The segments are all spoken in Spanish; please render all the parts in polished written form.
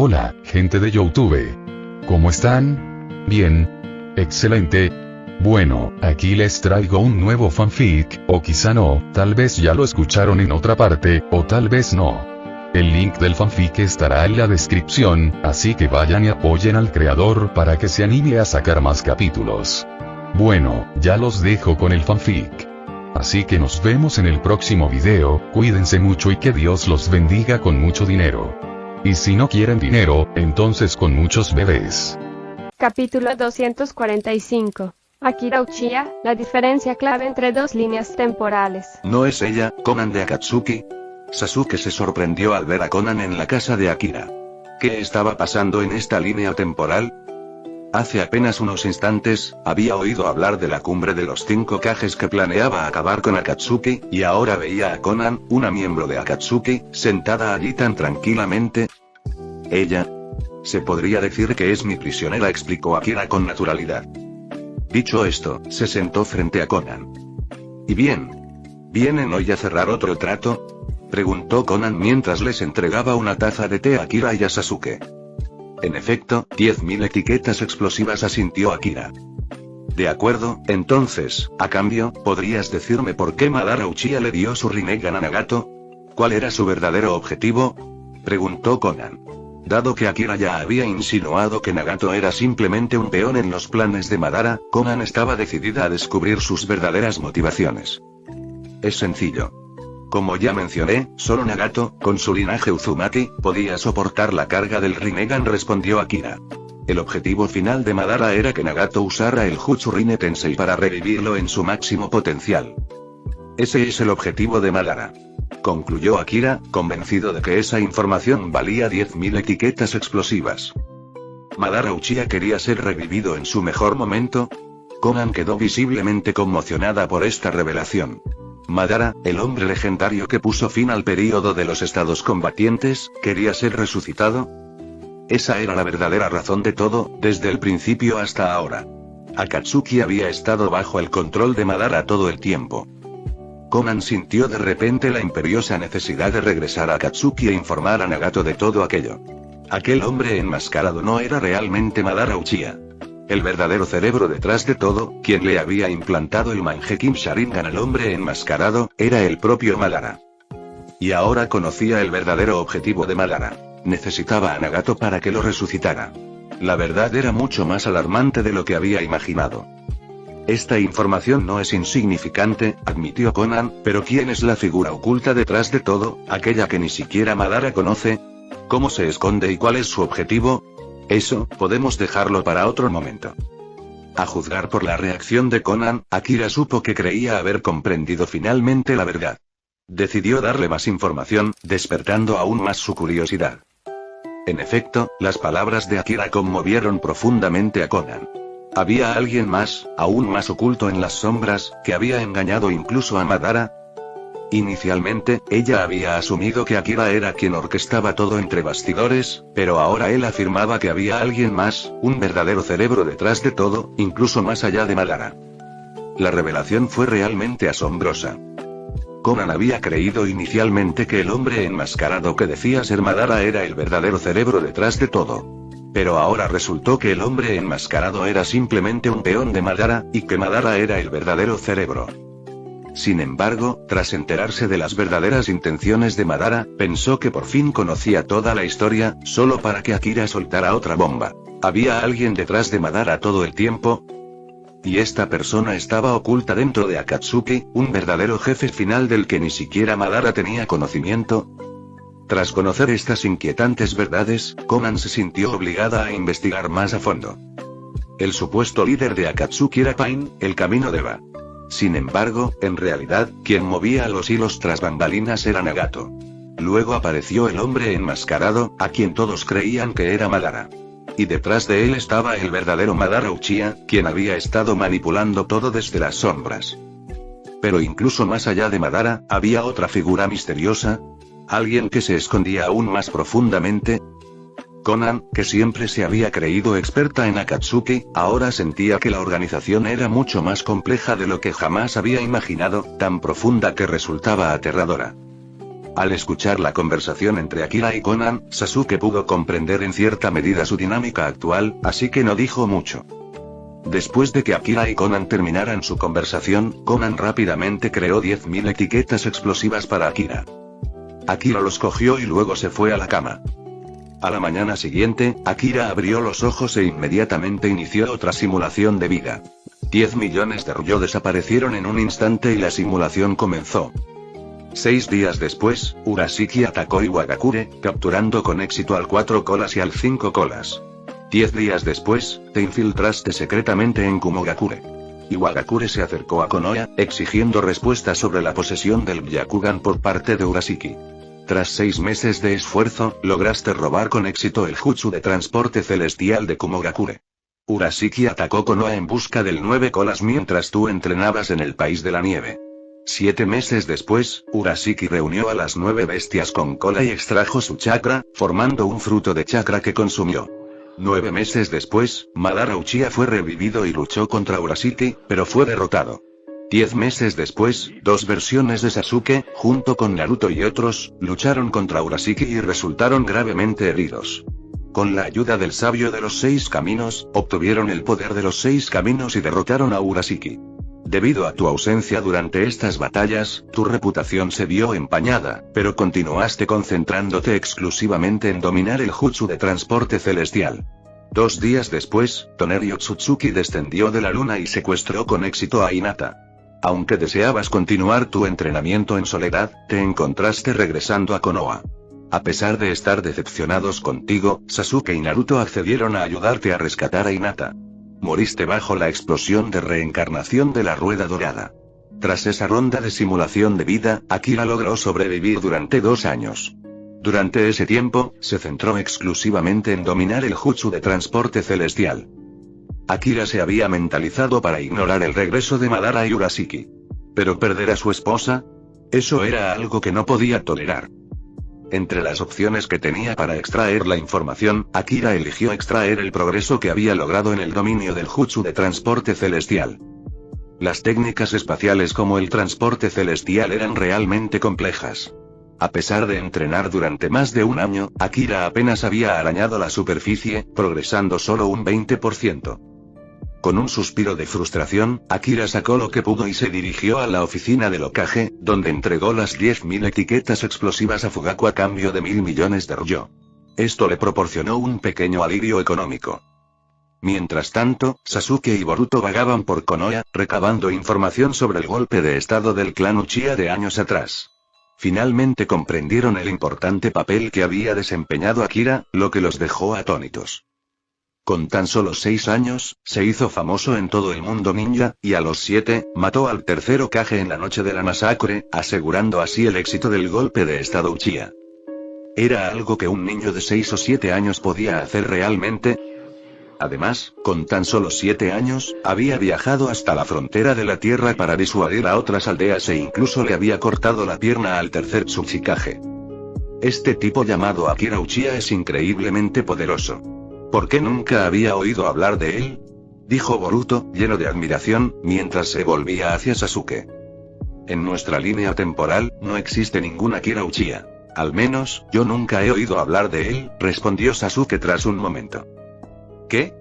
Hola, gente de YouTube. ¿Cómo están? Bien. Excelente. Bueno, aquí les traigo un nuevo fanfic, o quizá no, tal vez ya lo escucharon en otra parte, o tal vez no. El link del fanfic estará en la descripción, así que vayan y apoyen al creador para que se anime a sacar más capítulos. Bueno, ya los dejo con el fanfic. Así que nos vemos en el próximo video, cuídense mucho y que Dios los bendiga con mucho dinero. Y si no quieren dinero, entonces con muchos bebés. Capítulo 245. Akira Uchiha, la diferencia clave entre dos líneas temporales. ¿No es ella, Konan de Akatsuki? Sasuke se sorprendió al ver a Konan en la casa de Akira. ¿Qué estaba pasando en esta línea temporal? Hace apenas unos instantes, había oído hablar de la cumbre de los 5 Kages que planeaba acabar con Akatsuki, y ahora veía a Konan, una miembro de Akatsuki, sentada allí tan tranquilamente. Ella. Se podría decir que es mi prisionera, explicó Akira con naturalidad. Dicho esto, se sentó frente a Konan. ¿Y bien? ¿Vienen hoy a cerrar otro trato?, preguntó Konan mientras les entregaba una taza de té a Akira y a Sasuke. En efecto, 10.000 etiquetas explosivas, asintió Akira. De acuerdo, entonces, a cambio, ¿podrías decirme por qué Madara Uchiha le dio su Rinnegan a Nagato? ¿Cuál era su verdadero objetivo?, preguntó Konan. Dado que Akira ya había insinuado que Nagato era simplemente un peón en los planes de Madara, Konan estaba decidida a descubrir sus verdaderas motivaciones. Es sencillo. Como ya mencioné, solo Nagato, con su linaje Uzumaki, podía soportar la carga del Rinnegan, respondió Akira. El objetivo final de Madara era que Nagato usara el Jutsu Rinne Tensei para revivirlo en su máximo potencial. Ese es el objetivo de Madara, concluyó Akira, convencido de que esa información valía 10.000 etiquetas explosivas. ¿Madara Uchiha quería ser revivido en su mejor momento? Konan quedó visiblemente conmocionada por esta revelación. Madara, el hombre legendario que puso fin al período de los estados combatientes, ¿quería ser resucitado? Esa era la verdadera razón de todo, desde el principio hasta ahora. Akatsuki había estado bajo el control de Madara todo el tiempo. Konan sintió de repente la imperiosa necesidad de regresar a Akatsuki e informar a Nagato de todo aquello. Aquel hombre enmascarado no era realmente Madara Uchiha. El verdadero cerebro detrás de todo, quien le había implantado el Mangekyou Sharingan al hombre enmascarado, era el propio Madara. Y ahora conocía el verdadero objetivo de Madara. Necesitaba a Nagato para que lo resucitara. La verdad era mucho más alarmante de lo que había imaginado. Esta información no es insignificante, admitió Konan, pero ¿quién es la figura oculta detrás de todo, aquella que ni siquiera Madara conoce? ¿Cómo se esconde y cuál es su objetivo? Eso, podemos dejarlo para otro momento. A juzgar por la reacción de Konan, Akira supo que creía haber comprendido finalmente la verdad. Decidió darle más información, despertando aún más su curiosidad. En efecto, las palabras de Akira conmovieron profundamente a Konan. ¿Había alguien más, aún más oculto en las sombras, que había engañado incluso a Madara? Inicialmente, ella había asumido que Akira era quien orquestaba todo entre bastidores, pero ahora él afirmaba que había alguien más, un verdadero cerebro detrás de todo, incluso más allá de Madara. La revelación fue realmente asombrosa. Konan había creído inicialmente que el hombre enmascarado que decía ser Madara era el verdadero cerebro detrás de todo. Pero ahora resultó que el hombre enmascarado era simplemente un peón de Madara, y que Madara era el verdadero cerebro. Sin embargo, tras enterarse de las verdaderas intenciones de Madara, pensó que por fin conocía toda la historia, solo para que Akira soltara otra bomba. ¿Había alguien detrás de Madara todo el tiempo? ¿Y esta persona estaba oculta dentro de Akatsuki, un verdadero jefe final del que ni siquiera Madara tenía conocimiento? Tras conocer estas inquietantes verdades, Konan se sintió obligada a investigar más a fondo. El supuesto líder de Akatsuki era Pain, el camino de Eva. Sin embargo, en realidad, quien movía los hilos tras bambalinas era Nagato. Luego apareció el hombre enmascarado, a quien todos creían que era Madara. Y detrás de él estaba el verdadero Madara Uchiha, quien había estado manipulando todo desde las sombras. Pero incluso más allá de Madara, había otra figura misteriosa. ¿Alguien que se escondía aún más profundamente? Konan, que siempre se había creído experta en Akatsuki, ahora sentía que la organización era mucho más compleja de lo que jamás había imaginado, tan profunda que resultaba aterradora. Al escuchar la conversación entre Akira y Conan, Sasuke pudo comprender en cierta medida su dinámica actual, así que no dijo mucho. Después de que Akira y Conan terminaran su conversación, Conan rápidamente creó 10.000 etiquetas explosivas para Akira. Akira los cogió y luego se fue a la cama. A la mañana siguiente, Akira abrió los ojos e inmediatamente inició otra simulación de vida. 10 millones de Ryō desaparecieron en un instante y la simulación comenzó. 6 días después, Urashiki atacó Iwagakure, capturando con éxito al 4 colas y al 5 colas. 10 días después, te infiltraste secretamente en Kumogakure. Iwagakure se acercó a Konoha, exigiendo respuestas sobre la posesión del Byakugan por parte de Urashiki. Tras 6 meses de esfuerzo, lograste robar con éxito el jutsu de transporte celestial de Kumogakure. Urashiki atacó Konoha en busca del 9 colas mientras tú entrenabas en el país de la nieve. 7 meses después, Urashiki reunió a las 9 bestias con cola y extrajo su chakra, formando un fruto de chakra que consumió. 9 meses después, Madara Uchiha fue revivido y luchó contra Urashiki, pero fue derrotado. 10 meses después, 2 versiones de Sasuke, junto con Naruto y otros, lucharon contra Urashiki y resultaron gravemente heridos. Con la ayuda del sabio de los 6 caminos, obtuvieron el poder de los 6 caminos y derrotaron a Urashiki. Debido a tu ausencia durante estas batallas, tu reputación se vio empañada, pero continuaste concentrándote exclusivamente en dominar el jutsu de transporte celestial. 2 días después, Tonerio Tsutsuki descendió de la luna y secuestró con éxito a Hinata. Aunque deseabas continuar tu entrenamiento en soledad, te encontraste regresando a Konoha. A pesar de estar decepcionados contigo, Sasuke y Naruto accedieron a ayudarte a rescatar a Hinata. Moriste bajo la explosión de reencarnación de la Rueda Dorada. Tras esa ronda de simulación de vida, Akira logró sobrevivir durante 2 años. Durante ese tiempo, se centró exclusivamente en dominar el jutsu de transporte celestial. Akira se había mentalizado para ignorar el regreso de Madara y Urashiki. Pero perder a su esposa, eso era algo que no podía tolerar. Entre las opciones que tenía para extraer la información, Akira eligió extraer el progreso que había logrado en el dominio del jutsu de transporte celestial. Las técnicas espaciales como el transporte celestial eran realmente complejas. A pesar de entrenar durante más de 1 año, Akira apenas había arañado la superficie, progresando solo un 20%. Con un suspiro de frustración, Akira sacó lo que pudo y se dirigió a la oficina del Hokage, donde entregó las 10.000 etiquetas explosivas a Fugaku a cambio de 1.000 millones de Ryō. Esto le proporcionó un pequeño alivio económico. Mientras tanto, Sasuke y Boruto vagaban por Konoha, recabando información sobre el golpe de estado del clan Uchiha de años atrás. Finalmente comprendieron el importante papel que había desempeñado Akira, lo que los dejó atónitos. Con tan solo 6 años, se hizo famoso en todo el mundo ninja, y a los 7, mató al tercer Hokage en la noche de la masacre, asegurando así el éxito del golpe de estado Uchiha. Era algo que un niño de 6 o 7 años podía hacer realmente. Además, con tan solo 7 años, había viajado hasta la frontera de la tierra para disuadir a otras aldeas e incluso le había cortado la pierna al tercer Tsuchikage. Este tipo llamado Akira Uchiha es increíblemente poderoso. ¿Por qué nunca había oído hablar de él?, dijo Boruto, lleno de admiración, mientras se volvía hacia Sasuke. En nuestra línea temporal, no existe ningún Akira Uchiha. Al menos, yo nunca he oído hablar de él, respondió Sasuke tras un momento. ¿Qué?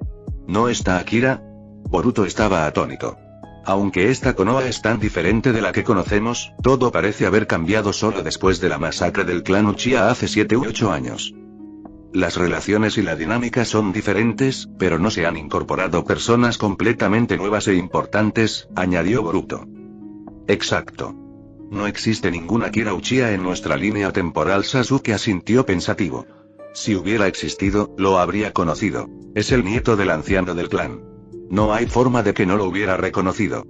¿No está Akira? Boruto estaba atónito. Aunque esta Konoha es tan diferente de la que conocemos, todo parece haber cambiado solo después de la masacre del clan Uchiha hace 7 u 8 años. Las relaciones y la dinámica son diferentes, pero no se han incorporado personas completamente nuevas e importantes, añadió Boruto. Exacto. No existe ningún Akira Uchiha en nuestra línea temporal. Sasuke asintió pensativo. Si hubiera existido, lo habría conocido. Es el nieto del anciano del clan. No hay forma de que no lo hubiera reconocido.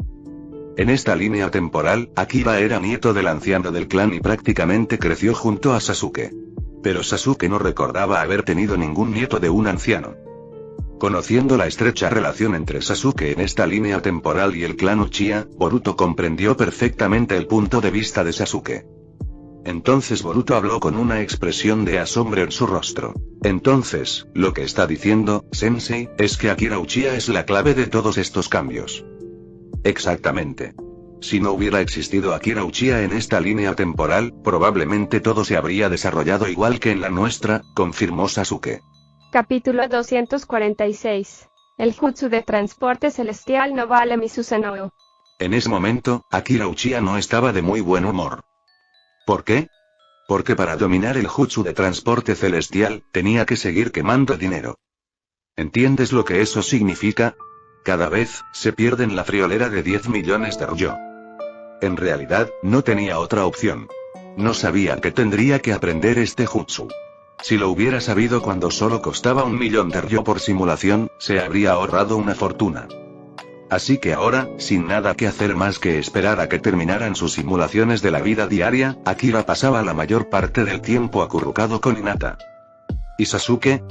En esta línea temporal, Akira era nieto del anciano del clan y prácticamente creció junto a Sasuke. Pero Sasuke no recordaba haber tenido ningún nieto de un anciano. Conociendo la estrecha relación entre Sasuke en esta línea temporal y el clan Uchiha, Boruto comprendió perfectamente el punto de vista de Sasuke. Entonces Boruto habló con una expresión de asombro en su rostro. Entonces, lo que está diciendo, Sensei, es que Akira Uchiha es la clave de todos estos cambios. Exactamente. Si no hubiera existido Akira Uchiha en esta línea temporal, probablemente todo se habría desarrollado igual que en la nuestra, confirmó Sasuke. Capítulo 246. El jutsu de transporte celestial no vale mi Susanoo. En ese momento, Akira Uchiha no estaba de muy buen humor. ¿Por qué? Porque para dominar el jutsu de transporte celestial, tenía que seguir quemando dinero. ¿Entiendes lo que eso significa? Cada vez, se pierden la friolera de 10 millones de ryō. En realidad, no tenía otra opción. No sabía que tendría que aprender este jutsu. Si lo hubiera sabido cuando solo costaba 1 millón de ryō por simulación, se habría ahorrado una fortuna. Así que ahora, sin nada que hacer más que esperar a que terminaran sus simulaciones de la vida diaria, Akira pasaba la mayor parte del tiempo acurrucado con Hinata. ¿Y Sasuke?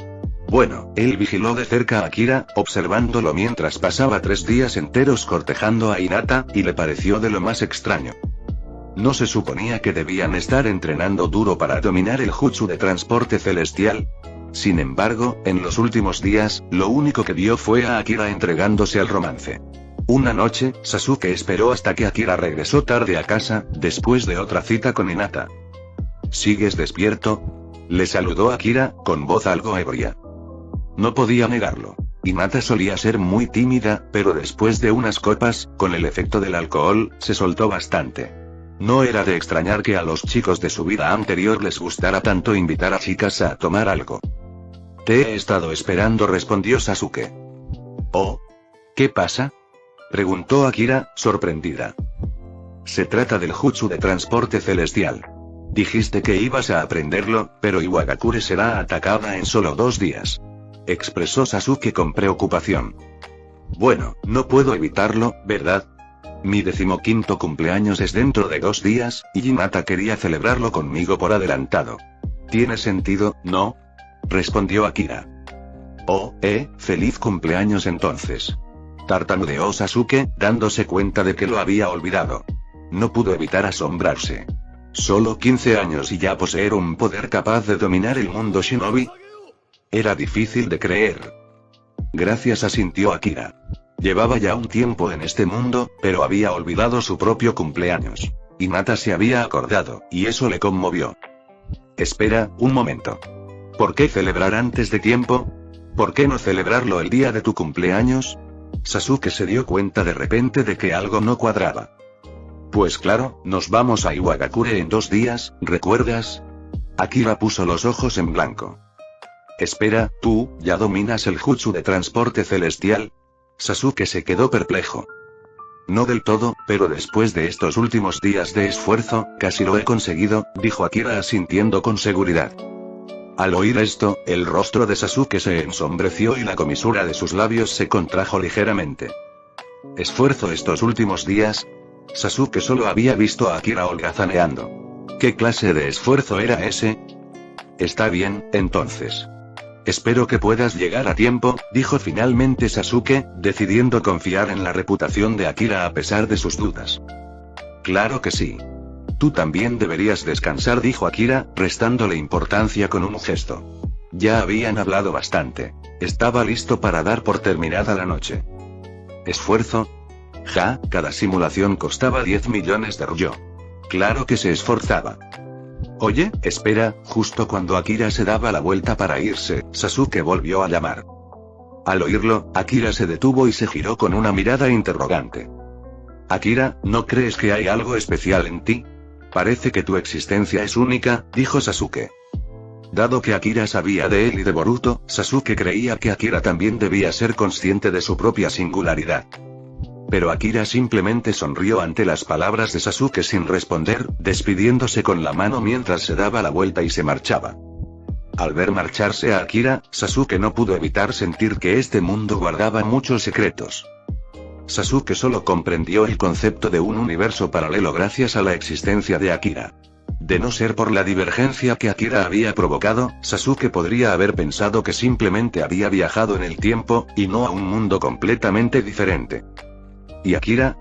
Bueno, él vigiló de cerca a Akira, observándolo mientras pasaba 3 días enteros cortejando a Hinata, y le pareció de lo más extraño. ¿No se suponía que debían estar entrenando duro para dominar el jutsu de transporte celestial? Sin embargo, en los últimos días, lo único que vio fue a Akira entregándose al romance. Una noche, Sasuke esperó hasta que Akira regresó tarde a casa, después de otra cita con Hinata. ¿Sigues despierto?, le saludó Akira, con voz algo ebria. No podía negarlo. Hinata solía ser muy tímida, pero después de unas copas, con el efecto del alcohol, se soltó bastante. No era de extrañar que a los chicos de su vida anterior les gustara tanto invitar a chicas a tomar algo. Te he estado esperando, respondió Sasuke. ¿Oh? ¿Qué pasa?, preguntó Akira, sorprendida. Se trata del jutsu de transporte celestial. Dijiste que ibas a aprenderlo, pero Iwagakure será atacada en solo 2 días. Expresó Sasuke con preocupación. Bueno, no puedo evitarlo, ¿verdad? Mi 15º cumpleaños es dentro de 2 días, y Hinata quería celebrarlo conmigo por adelantado. ¿Tiene sentido, no?, respondió Akira. Oh, feliz cumpleaños entonces. Tartamudeó Sasuke, dándose cuenta de que lo había olvidado. No pudo evitar asombrarse. Solo 15 años y ya poseer un poder capaz de dominar el mundo shinobi. Era difícil de creer. Gracias, asintió Akira. Llevaba ya un tiempo en este mundo, pero había olvidado su propio cumpleaños. Hinata se había acordado, y eso le conmovió. Espera, un momento. ¿Por qué celebrar antes de tiempo? ¿Por qué no celebrarlo el día de tu cumpleaños? Sasuke se dio cuenta de repente de que algo no cuadraba. Pues claro, nos vamos a Iwagakure en 2 días, ¿recuerdas? Akira puso los ojos en blanco. Espera, ¿tú, ya dominas el jutsu de transporte celestial? Sasuke se quedó perplejo. No del todo, pero después de estos últimos días de esfuerzo, casi lo he conseguido, dijo Akira asintiendo con seguridad. Al oír esto, el rostro de Sasuke se ensombreció y la comisura de sus labios se contrajo ligeramente. ¿Esfuerzo estos últimos días? Sasuke solo había visto a Akira holgazaneando. ¿Qué clase de esfuerzo era ese? Está bien, entonces. Espero que puedas llegar a tiempo, dijo finalmente Sasuke, decidiendo confiar en la reputación de Akira a pesar de sus dudas. Claro que sí. Tú también deberías descansar, dijo Akira, restándole importancia con un gesto. Ya habían hablado bastante. Estaba listo para dar por terminada la noche. ¿Esfuerzo? Ja, cada simulación costaba 10 millones de ryō. Claro que se esforzaba. Oye, espera, justo cuando Akira se daba la vuelta para irse, Sasuke volvió a llamar. Al oírlo, Akira se detuvo y se giró con una mirada interrogante. Akira, ¿no crees que hay algo especial en ti? Parece que tu existencia es única, dijo Sasuke. Dado que Akira sabía de él y de Boruto, Sasuke creía que Akira también debía ser consciente de su propia singularidad. Pero Akira simplemente sonrió ante las palabras de Sasuke sin responder, despidiéndose con la mano mientras se daba la vuelta y se marchaba. Al ver marcharse a Akira, Sasuke no pudo evitar sentir que este mundo guardaba muchos secretos. Sasuke solo comprendió el concepto de un universo paralelo gracias a la existencia de Akira. De no ser por la divergencia que Akira había provocado, Sasuke podría haber pensado que simplemente había viajado en el tiempo, y no a un mundo completamente diferente. ¿Y Akira?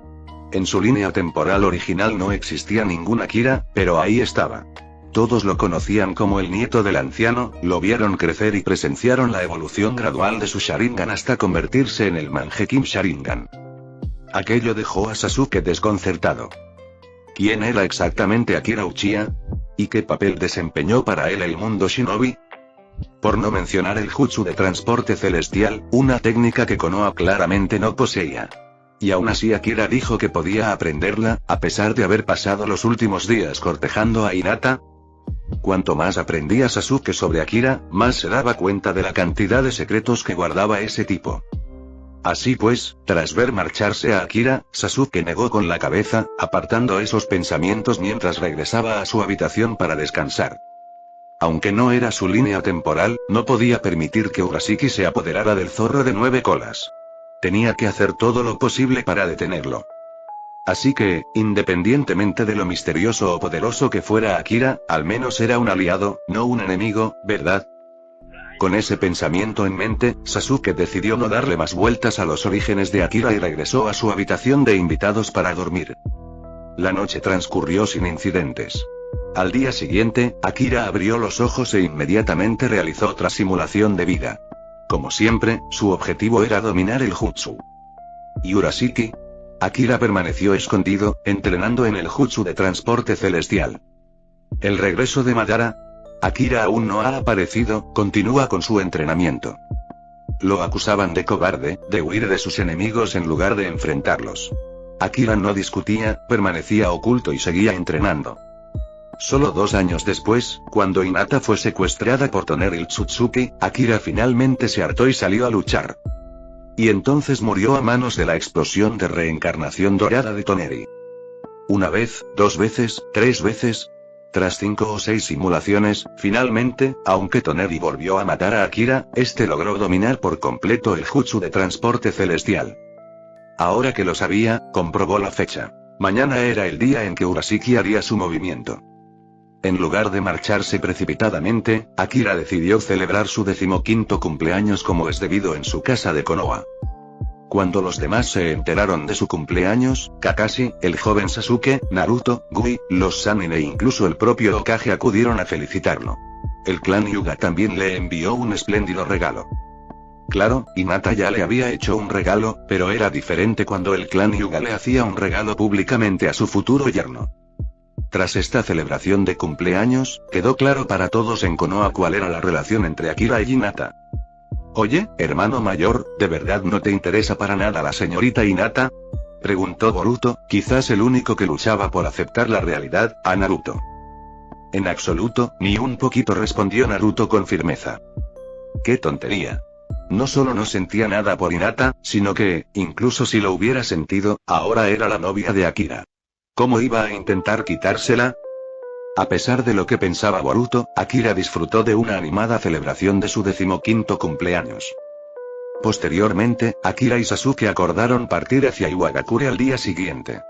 En su línea temporal original no existía ningún Akira, pero ahí estaba. Todos lo conocían como el nieto del anciano, lo vieron crecer y presenciaron la evolución gradual de su Sharingan hasta convertirse en el Mangekyou Sharingan. Aquello dejó a Sasuke desconcertado. ¿Quién era exactamente Akira Uchiha? ¿Y qué papel desempeñó para él el mundo shinobi? Por no mencionar el jutsu de transporte celestial, una técnica que Konoha claramente no poseía. Y aún así Akira dijo que podía aprenderla, a pesar de haber pasado los últimos días cortejando a Hinata. Cuanto más aprendía Sasuke sobre Akira, más se daba cuenta de la cantidad de secretos que guardaba ese tipo. Así pues, tras ver marcharse a Akira, Sasuke negó con la cabeza, apartando esos pensamientos mientras regresaba a su habitación para descansar. Aunque no era su línea temporal, no podía permitir que Urashiki se apoderara del zorro de 9 colas. Tenía que hacer todo lo posible para detenerlo. Así que, independientemente de lo misterioso o poderoso que fuera Akira, al menos era un aliado, no un enemigo, ¿verdad? Con ese pensamiento en mente, Sasuke decidió no darle más vueltas a los orígenes de Akira y regresó a su habitación de invitados para dormir. La noche transcurrió sin incidentes. Al día siguiente, Akira abrió los ojos e inmediatamente realizó otra simulación de vida. Como siempre, su objetivo era dominar el jutsu. ¿Y Urashiki? Akira permaneció escondido, entrenando en el jutsu de transporte celestial. El regreso de Madara. Akira aún no ha aparecido, continúa con su entrenamiento. Lo acusaban de cobarde, de huir de sus enemigos en lugar de enfrentarlos. Akira no discutía, permanecía oculto y seguía entrenando. Solo 2 años después, cuando Hinata fue secuestrada por Toneri Tsutsuki, Akira finalmente se hartó y salió a luchar. Y entonces murió a manos de la explosión de reencarnación dorada de Toneri. 1 vez, 2 veces, 3 veces. Tras 5 o 6 simulaciones, finalmente, aunque Toneri volvió a matar a Akira, este logró dominar por completo el jutsu de transporte celestial. Ahora que lo sabía, comprobó la fecha. Mañana era el día en que Urashiki haría su movimiento. En lugar de marcharse precipitadamente, Akira decidió celebrar su 15º cumpleaños como es debido en su casa de Konoha. Cuando los demás se enteraron de su cumpleaños, Kakashi, el joven Sasuke, Naruto, Gui, los Sannin e incluso el propio Hokage acudieron a felicitarlo. El clan Hyuga también le envió un espléndido regalo. Claro, Hinata ya le había hecho un regalo, pero era diferente cuando el clan Hyuga le hacía un regalo públicamente a su futuro yerno. Tras esta celebración de cumpleaños, quedó claro para todos en Konoha cuál era la relación entre Akira y Hinata. Oye, hermano mayor, ¿de verdad no te interesa para nada la señorita Hinata? Preguntó Boruto, quizás el único que luchaba por aceptar la realidad, a Naruto. En absoluto, ni un poquito, respondió Naruto con firmeza. ¡Qué tontería! No solo no sentía nada por Hinata, sino que, incluso si lo hubiera sentido, ahora era la novia de Akira. ¿Cómo iba a intentar quitársela? A pesar de lo que pensaba Boruto, Akira disfrutó de una animada celebración de su 15º cumpleaños. Posteriormente, Akira y Sasuke acordaron partir hacia Iwagakure al día siguiente.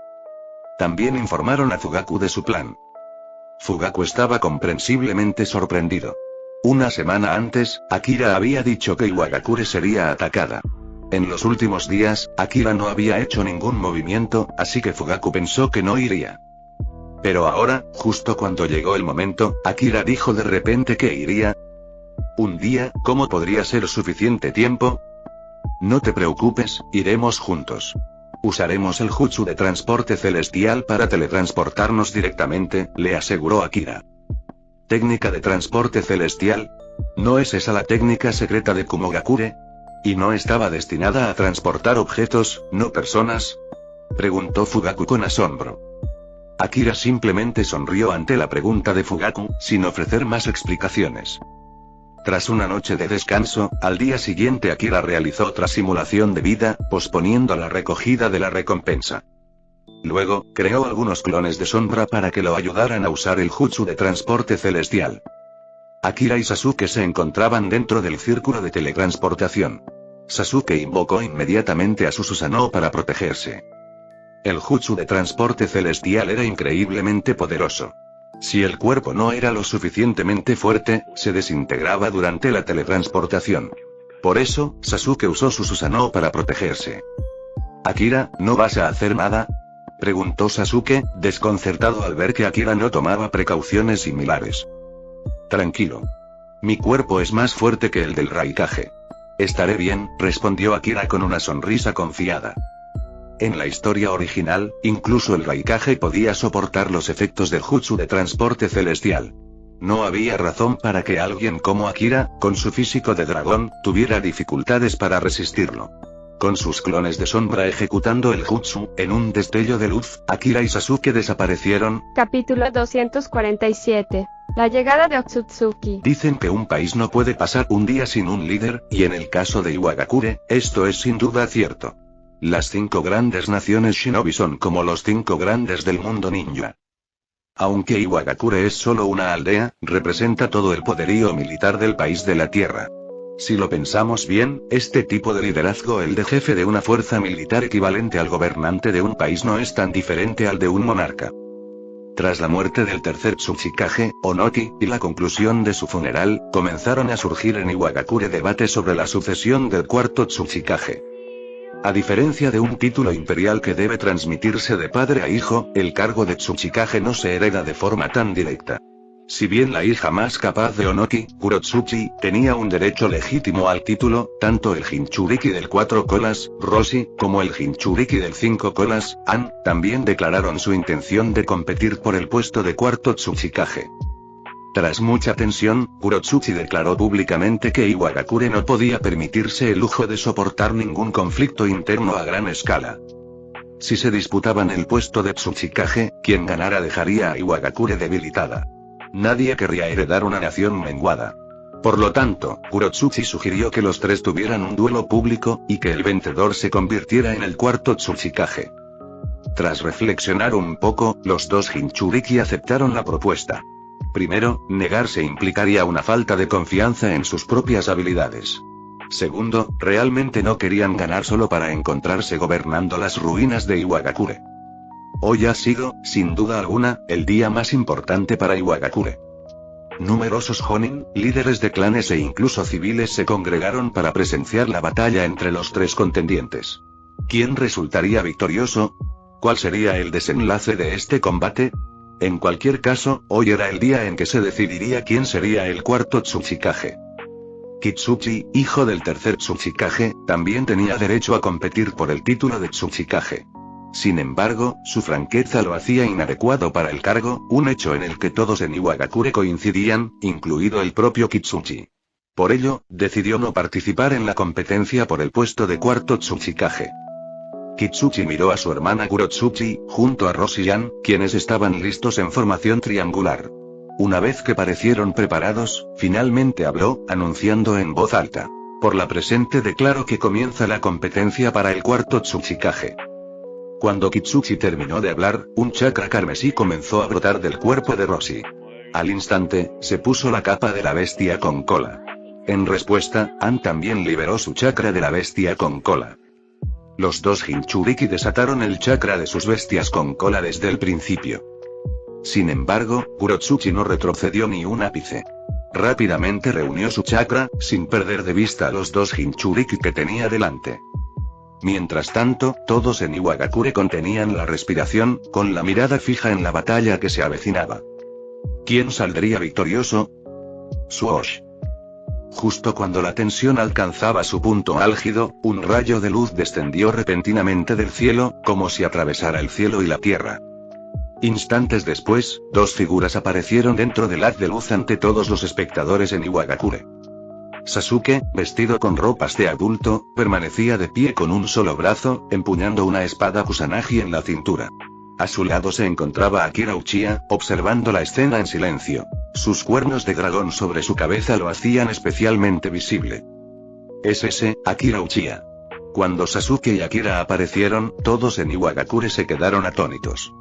También informaron a Fugaku de su plan. Fugaku estaba comprensiblemente sorprendido. 1 semana antes, Akira había dicho que Iwagakure sería atacada. En los últimos días, Akira no había hecho ningún movimiento, así que Fugaku pensó que no iría. Pero ahora, justo cuando llegó el momento, Akira dijo de repente que iría. ¿Un día? ¿Cómo podría ser suficiente tiempo? No te preocupes, iremos juntos. Usaremos el jutsu de transporte celestial para teletransportarnos directamente, le aseguró Akira. ¿Técnica de transporte celestial? ¿No es esa la técnica secreta de Kumogakure? ¿Y no estaba destinada a transportar objetos, no personas? Preguntó Fugaku con asombro. Akira simplemente sonrió ante la pregunta de Fugaku, sin ofrecer más explicaciones. Tras una noche de descanso, al día siguiente Akira realizó otra simulación de vida, posponiendo la recogida de la recompensa. Luego, creó algunos clones de sombra para que lo ayudaran a usar el jutsu de transporte celestial. Akira y Sasuke se encontraban dentro del círculo de teletransportación. Sasuke invocó inmediatamente a su Susanoo para protegerse. El jutsu de transporte celestial era increíblemente poderoso. Si el cuerpo no era lo suficientemente fuerte, se desintegraba durante la teletransportación. Por eso, Sasuke usó su Susanoo para protegerse. «Akira, ¿no vas a hacer nada?», preguntó Sasuke, desconcertado al ver que Akira no tomaba precauciones similares. «Tranquilo. Mi cuerpo es más fuerte que el del Raikage. Estaré bien», respondió Akira con una sonrisa confiada. En la historia original, incluso el Raikage podía soportar los efectos del jutsu de transporte celestial. No había razón para que alguien como Akira, con su físico de dragón, tuviera dificultades para resistirlo. Con sus clones de sombra ejecutando el jutsu, en un destello de luz, Akira y Sasuke desaparecieron. Capítulo 247. La llegada de Otsutsuki. Dicen que un país no puede pasar un día sin un líder, y en el caso de Iwagakure, esto es sin duda cierto. Las 5 grandes naciones shinobi son como los 5 grandes del mundo ninja. Aunque Iwagakure es solo una aldea, representa todo el poderío militar del país de la tierra. Si lo pensamos bien, este tipo de liderazgo, el de jefe de una fuerza militar equivalente al gobernante de un país, no es tan diferente al de un monarca. Tras la muerte del tercer Tsuchikage, Onoki, y la conclusión de su funeral, comenzaron a surgir en Iwagakure debates sobre la sucesión del cuarto Tsuchikage. A diferencia de un título imperial que debe transmitirse de padre a hijo, el cargo de Tsuchikage no se hereda de forma tan directa. Si bien la hija más capaz de Onoki, Kurotsuchi, tenía un derecho legítimo al título, tanto el Jinchuriki del 4 colas, Roshi, como el Jinchuriki del 5 colas, An, también declararon su intención de competir por el puesto de cuarto Tsuchikage. Tras mucha tensión, Kurotsuchi declaró públicamente que Iwagakure no podía permitirse el lujo de soportar ningún conflicto interno a gran escala. Si se disputaban el puesto de Tsuchikage, quien ganara dejaría a Iwagakure debilitada. Nadie querría heredar una nación menguada. Por lo tanto, Kurotsuchi sugirió que los 3 tuvieran un duelo público, y que el vencedor se convirtiera en el cuarto Tsuchikage. Tras reflexionar un poco, los 2 Jinchuriki aceptaron la propuesta. Primero, negarse implicaría una falta de confianza en sus propias habilidades. Segundo, realmente no querían ganar solo para encontrarse gobernando las ruinas de Iwagakure. Hoy ha sido, sin duda alguna, el día más importante para Iwagakure. Numerosos Jonin, líderes de clanes e incluso civiles se congregaron para presenciar la batalla entre los 3 contendientes. ¿Quién resultaría victorioso? ¿Cuál sería el desenlace de este combate? En cualquier caso, hoy era el día en que se decidiría quién sería el cuarto Tsuchikage. Kitsuchi, hijo del tercer Tsuchikage, también tenía derecho a competir por el título de Tsuchikage. Sin embargo, su franqueza lo hacía inadecuado para el cargo, un hecho en el que todos en Iwagakure coincidían, incluido el propio Kitsuchi. Por ello, decidió no participar en la competencia por el puesto de cuarto Tsuchikage. Kitsuchi miró a su hermana Kurotsuchi, junto a Roshi-yan, quienes estaban listos en formación triangular. Una vez que parecieron preparados, finalmente habló, anunciando en voz alta: por la presente declaro que comienza la competencia para el cuarto Tsuchikage. Cuando Kitsuchi terminó de hablar, un chakra carmesí comenzó a brotar del cuerpo de Roshi. Al instante, se puso la capa de la bestia con cola. En respuesta, An también liberó su chakra de la bestia con cola. Los 2 Jinchuriki desataron el chakra de sus bestias con cola desde el principio. Sin embargo, Kurotsuchi no retrocedió ni un ápice. Rápidamente reunió su chakra, sin perder de vista a los 2 Jinchuriki que tenía delante. Mientras tanto, todos en Iwagakure contenían la respiración, con la mirada fija en la batalla que se avecinaba. ¿Quién saldría victorioso? Swoosh. Justo cuando la tensión alcanzaba su punto álgido, un rayo de luz descendió repentinamente del cielo, como si atravesara el cielo y la tierra. Instantes después, 2 figuras aparecieron dentro del haz de luz ante todos los espectadores en Iwagakure. Sasuke, vestido con ropas de adulto, permanecía de pie con un solo brazo, empuñando una espada Kusanagi en la cintura. A su lado se encontraba Akira Uchiha, observando la escena en silencio. Sus cuernos de dragón sobre su cabeza lo hacían especialmente visible. Es ese, Akira Uchiha. Cuando Sasuke y Akira aparecieron, todos en Iwagakure se quedaron atónitos.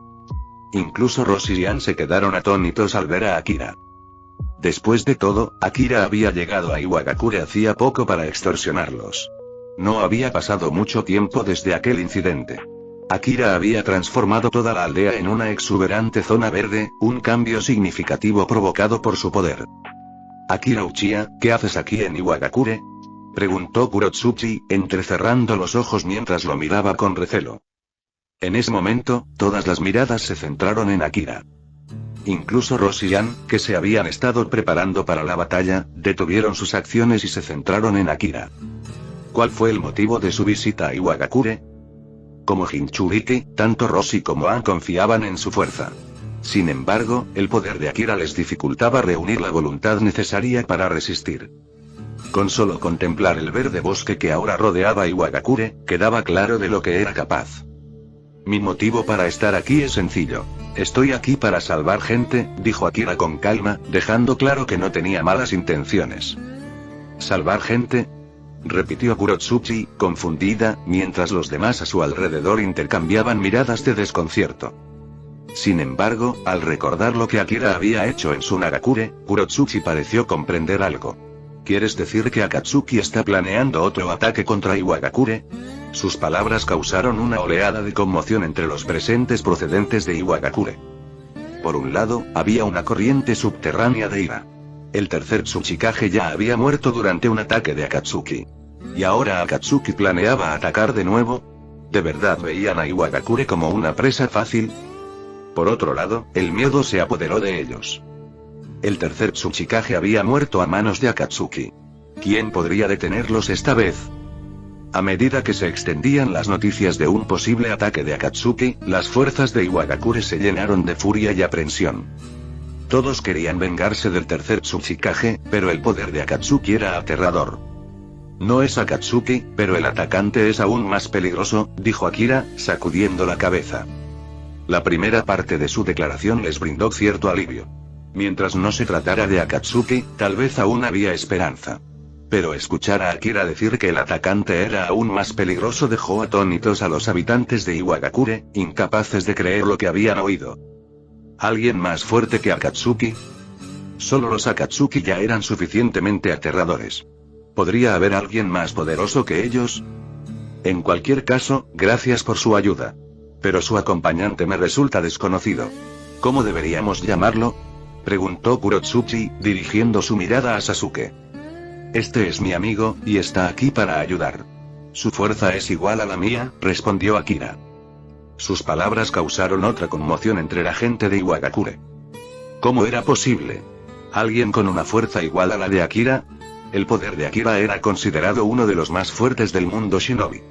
Incluso Roshi y An se quedaron atónitos al ver a Akira. Después de todo, Akira había llegado a Iwagakure hacía poco para extorsionarlos. No había pasado mucho tiempo desde aquel incidente. Akira había transformado toda la aldea en una exuberante zona verde, un cambio significativo provocado por su poder. Akira Uchiha, ¿qué haces aquí en Iwagakure?, preguntó Kurotsuchi, entrecerrando los ojos mientras lo miraba con recelo. En ese momento, todas las miradas se centraron en Akira. Incluso Roshi y An, que se habían estado preparando para la batalla, detuvieron sus acciones y se centraron en Akira. ¿Cuál fue el motivo de su visita a Iwagakure? Como Jinchuriki, tanto Roshi como An confiaban en su fuerza. Sin embargo, el poder de Akira les dificultaba reunir la voluntad necesaria para resistir. Con solo contemplar el verde bosque que ahora rodeaba Iwagakure, quedaba claro de lo que era capaz. Mi motivo para estar aquí es sencillo. Estoy aquí para salvar gente, dijo Akira con calma, dejando claro que no tenía malas intenciones. ¿Salvar gente?, repitió Kurotsuchi, confundida, mientras los demás a su alrededor intercambiaban miradas de desconcierto. Sin embargo, al recordar lo que Akira había hecho en Sunagakure, Kurotsuchi pareció comprender algo. ¿Quieres decir que Akatsuki está planeando otro ataque contra Iwagakure? Sus palabras causaron una oleada de conmoción entre los presentes procedentes de Iwagakure. Por un lado, había una corriente subterránea de ira. El tercer Tsuchikage ya había muerto durante un ataque de Akatsuki. ¿Y ahora Akatsuki planeaba atacar de nuevo? ¿De verdad veían a Iwagakure como una presa fácil? Por otro lado, el miedo se apoderó de ellos. El tercer Tsuchikage había muerto a manos de Akatsuki. ¿Quién podría detenerlos esta vez? A medida que se extendían las noticias de un posible ataque de Akatsuki, las fuerzas de Iwagakure se llenaron de furia y aprensión. Todos querían vengarse del tercer Tsuchikage, pero el poder de Akatsuki era aterrador. No es Akatsuki, pero el atacante es aún más peligroso, dijo Akira, sacudiendo la cabeza. La primera parte de su declaración les brindó cierto alivio. Mientras no se tratara de Akatsuki, tal vez aún había esperanza. Pero escuchar a Akira decir que el atacante era aún más peligroso dejó atónitos a los habitantes de Iwagakure, incapaces de creer lo que habían oído. ¿Alguien más fuerte que Akatsuki? Solo los Akatsuki ya eran suficientemente aterradores. ¿Podría haber alguien más poderoso que ellos? En cualquier caso, gracias por su ayuda. Pero su acompañante me resulta desconocido. ¿Cómo deberíamos llamarlo?, preguntó Kurotsuchi, dirigiendo su mirada a Sasuke. Este es mi amigo, y está aquí para ayudar. Su fuerza es igual a la mía, respondió Akira. Sus palabras causaron otra conmoción entre la gente de Iwagakure. ¿Cómo era posible? ¿Alguien con una fuerza igual a la de Akira? El poder de Akira era considerado uno de los más fuertes del mundo shinobi.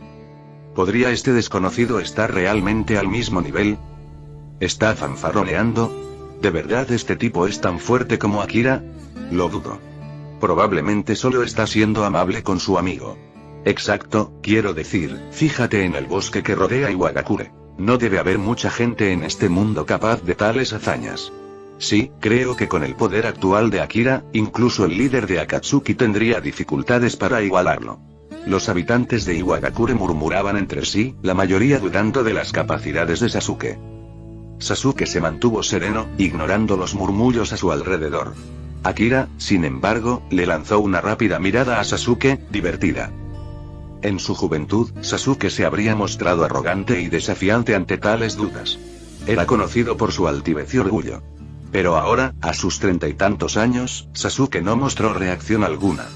¿Podría este desconocido estar realmente al mismo nivel? ¿Está fanfarroneando? ¿De verdad este tipo es tan fuerte como Akira? Lo dudo. Probablemente solo está siendo amable con su amigo. Exacto, quiero decir, fíjate en el bosque que rodea Iwagakure. No debe haber mucha gente en este mundo capaz de tales hazañas. Sí, creo que con el poder actual de Akira, incluso el líder de Akatsuki tendría dificultades para igualarlo. Los habitantes de Iwagakure murmuraban entre sí, la mayoría dudando de las capacidades de Sasuke. Sasuke se mantuvo sereno, ignorando los murmullos a su alrededor. Akira, sin embargo, le lanzó una rápida mirada a Sasuke, divertida. En su juventud, Sasuke se habría mostrado arrogante y desafiante ante tales dudas. Era conocido por su altivez y orgullo. Pero ahora, a sus 30 y tantos años, Sasuke no mostró reacción alguna.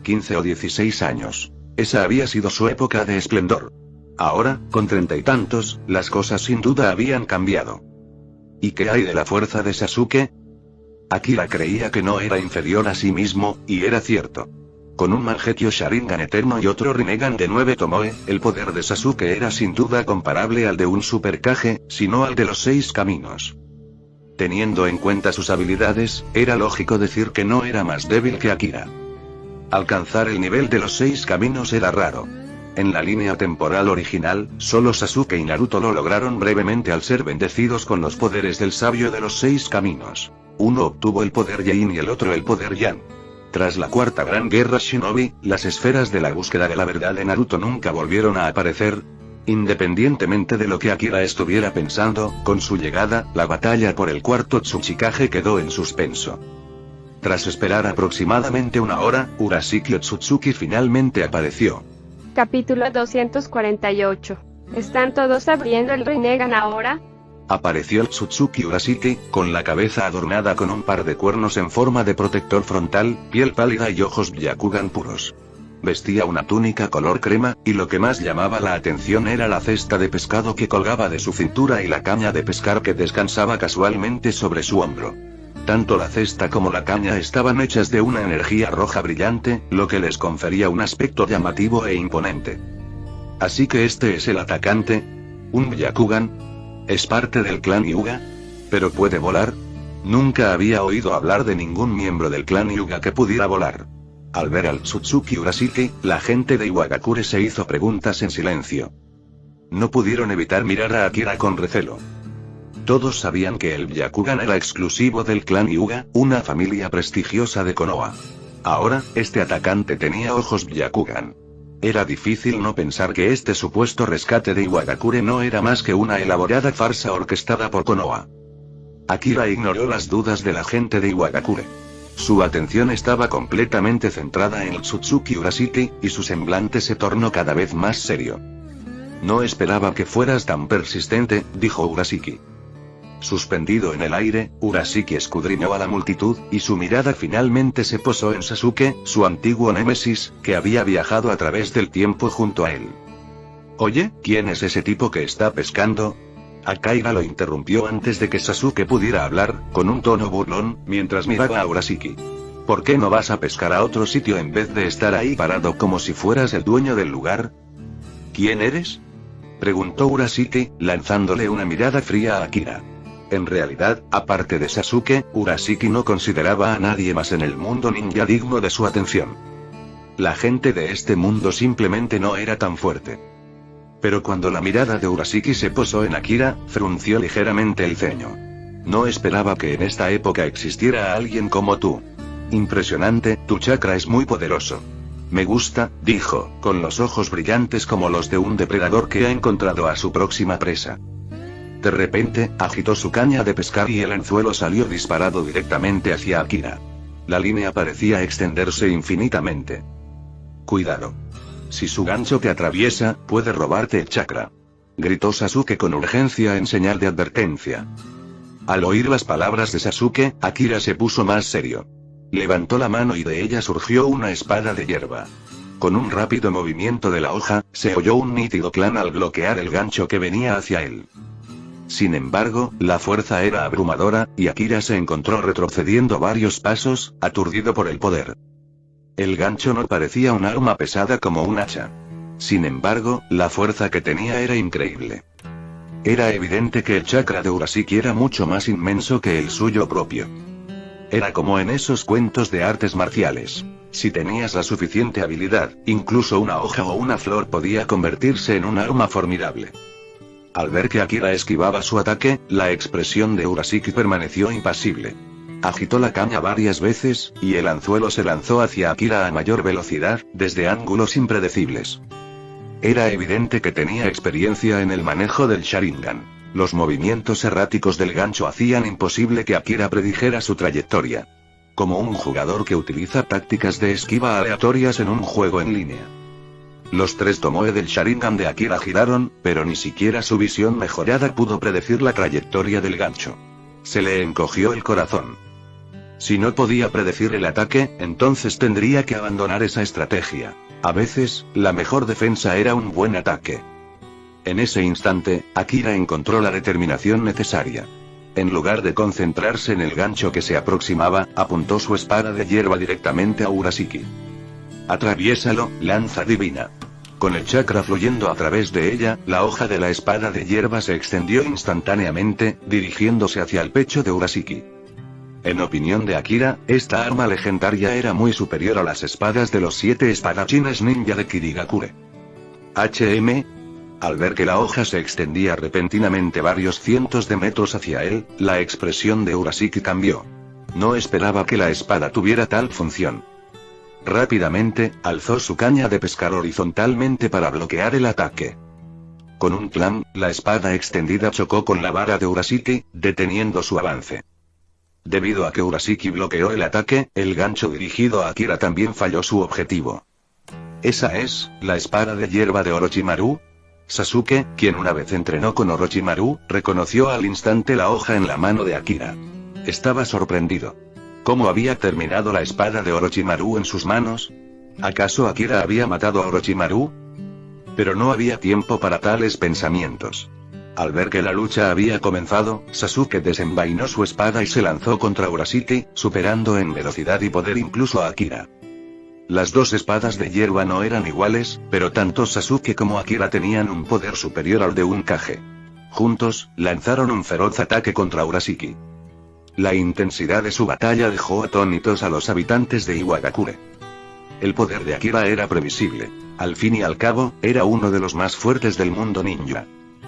15 o 16 años. Esa había sido su época de esplendor. Ahora, con 30 y tantos, las cosas sin duda habían cambiado. ¿Y qué hay de la fuerza de Sasuke? Akira creía que no era inferior a sí mismo, y era cierto. Con un Mangekyo Sharingan eterno y otro Rinnegan de 9 Tomoe, el poder de Sasuke era sin duda comparable al de un Super Kage, si no al de los 6 caminos. Teniendo en cuenta sus habilidades, era lógico decir que no era más débil que Akira. Alcanzar el nivel de los 6 caminos era raro. En la línea temporal original, solo Sasuke y Naruto lo lograron brevemente al ser bendecidos con los poderes del sabio de los 6 caminos. Uno obtuvo el poder Yin y el otro el poder Yang. Tras la cuarta gran guerra shinobi, las esferas de la búsqueda de la verdad de Naruto nunca volvieron a aparecer. Independientemente de lo que Akira estuviera pensando, con su llegada, la batalla por el cuarto Tsuchikage quedó en suspenso. Tras esperar aproximadamente una hora, Urashiki Otsutsuki finalmente apareció. Capítulo 248. ¿Están todos abriendo el Rinnegan ahora? Apareció el Tsutsuki Urashiki, con la cabeza adornada con un par de cuernos en forma de protector frontal, piel pálida y ojos Byakugan puros. Vestía una túnica color crema, y lo que más llamaba la atención era la cesta de pescado que colgaba de su cintura y la caña de pescar que descansaba casualmente sobre su hombro. Tanto la cesta como la caña estaban hechas de una energía roja brillante, lo que les confería un aspecto llamativo e imponente. Así que este es el atacante. ¿Un Byakugan? ¿Es parte del clan Hyuga? ¿Pero puede volar? Nunca había oído hablar de ningún miembro del clan Hyuga que pudiera volar. Al ver al Tsutsuki Urashiki, la gente de Iwagakure se hizo preguntas en silencio. No pudieron evitar mirar a Akira con recelo. Todos sabían que el Byakugan era exclusivo del clan Hyuga, una familia prestigiosa de Konoha. Ahora, este atacante tenía ojos Byakugan. Era difícil no pensar que este supuesto rescate de Iwagakure no era más que una elaborada farsa orquestada por Konoha. Akira ignoró las dudas de la gente de Iwagakure. Su atención estaba completamente centrada en el Tsutsuki Urashiki, y su semblante se tornó cada vez más serio. No esperaba que fueras tan persistente, dijo Urashiki. Suspendido en el aire, Urashiki escudriñó a la multitud, y su mirada finalmente se posó en Sasuke, su antiguo némesis, que había viajado a través del tiempo junto a él. Oye, ¿quién es ese tipo que está pescando? Akira lo interrumpió antes de que Sasuke pudiera hablar, con un tono burlón, mientras miraba a Urashiki. ¿Por qué no vas a pescar a otro sitio en vez de estar ahí parado como si fueras el dueño del lugar? ¿Quién eres? Preguntó Urashiki, lanzándole una mirada fría a Akira. En realidad, aparte de Sasuke, Urashiki no consideraba a nadie más en el mundo ninja digno de su atención. La gente de este mundo simplemente no era tan fuerte. Pero cuando la mirada de Urashiki se posó en Akira, frunció ligeramente el ceño. No esperaba que en esta época existiera alguien como tú. Impresionante, tu chakra es muy poderoso. Me gusta, dijo, con los ojos brillantes como los de un depredador que ha encontrado a su próxima presa. De repente, agitó su caña de pescar y el anzuelo salió disparado directamente hacia Akira. La línea parecía extenderse infinitamente. Cuidado. Si su gancho te atraviesa, puede robarte el chakra. Gritó Sasuke con urgencia en señal de advertencia. Al oír las palabras de Sasuke, Akira se puso más serio. Levantó la mano y de ella surgió una espada de hierba. Con un rápido movimiento de la hoja, se oyó un nítido clan al bloquear el gancho que venía hacia él. Sin embargo, la fuerza era abrumadora, y Akira se encontró retrocediendo varios pasos, aturdido por el poder. El gancho no parecía un arma pesada como un hacha. Sin embargo, la fuerza que tenía era increíble. Era evidente que el chakra de Urashiki era mucho más inmenso que el suyo propio. Era como en esos cuentos de artes marciales. Si tenías la suficiente habilidad, incluso una hoja o una flor podía convertirse en un arma formidable. Al ver que Akira esquivaba su ataque, la expresión de Urashiki permaneció impasible. Agitó la caña varias veces, y el anzuelo se lanzó hacia Akira a mayor velocidad, desde ángulos impredecibles. Era evidente que tenía experiencia en el manejo del Sharingan. Los movimientos erráticos del gancho hacían imposible que Akira predijera su trayectoria. Como un jugador que utiliza tácticas de esquiva aleatorias en un juego en línea. Los tres tomoe del Sharingan de Akira giraron, pero ni siquiera su visión mejorada pudo predecir la trayectoria del gancho. Se le encogió el corazón. Si no podía predecir el ataque, entonces tendría que abandonar esa estrategia. A veces, la mejor defensa era un buen ataque. En ese instante, Akira encontró la determinación necesaria. En lugar de concentrarse en el gancho que se aproximaba, apuntó su espada de hierba directamente a Urashiki. Atraviésalo, lanza divina. Con el chakra fluyendo a través de ella, la hoja de la espada de hierba se extendió instantáneamente, dirigiéndose hacia el pecho de Urashiki. En opinión de Akira, esta arma legendaria era muy superior a las espadas de los 7 espadachines ninja de Kirigakure. Al ver que la hoja se extendía repentinamente varios cientos de metros hacia él, la expresión de Urashiki cambió. No esperaba que la espada tuviera tal función. Rápidamente, alzó su caña de pescar horizontalmente para bloquear el ataque. Con un clan, la espada extendida chocó con la vara de Urashiki, deteniendo su avance. Debido a que Urashiki bloqueó el ataque, el gancho dirigido a Akira también falló su objetivo. ¿Esa es la espada de hierba de Orochimaru? Sasuke, quien una vez entrenó con Orochimaru, reconoció al instante la hoja en la mano de Akira. Estaba sorprendido. ¿Cómo había terminado la espada de Orochimaru en sus manos? ¿Acaso Akira había matado a Orochimaru? Pero no había tiempo para tales pensamientos. Al ver que la lucha había comenzado, Sasuke desenvainó su espada y se lanzó contra Urashiki, superando en velocidad y poder incluso a Akira. Las dos espadas de hierba no eran iguales, pero tanto Sasuke como Akira tenían un poder superior al de un Kage. Juntos, lanzaron un feroz ataque contra Urashiki. La intensidad de su batalla dejó atónitos a los habitantes de Iwagakure. El poder de Akira era previsible. Al fin y al cabo, era uno de los más fuertes del mundo ninja.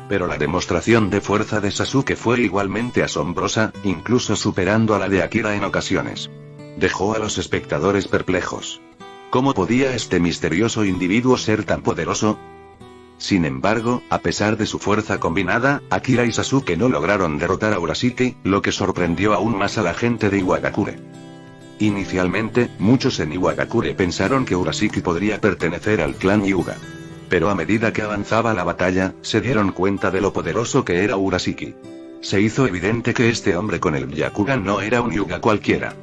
Pero la demostración de fuerza de Sasuke fue igualmente asombrosa, incluso superando a la de Akira en ocasiones. Dejó a los espectadores perplejos. ¿Cómo podía este misterioso individuo ser tan poderoso? Sin embargo, a pesar de su fuerza combinada, Akira y Sasuke no lograron derrotar a Urashiki, lo que sorprendió aún más a la gente de Iwagakure. Inicialmente, muchos en Iwagakure pensaron que Urashiki podría pertenecer al clan Hyuga. Pero a medida que avanzaba la batalla, se dieron cuenta de lo poderoso que era Urashiki. Se hizo evidente que este hombre con el Byakugan no era un Hyuga cualquiera.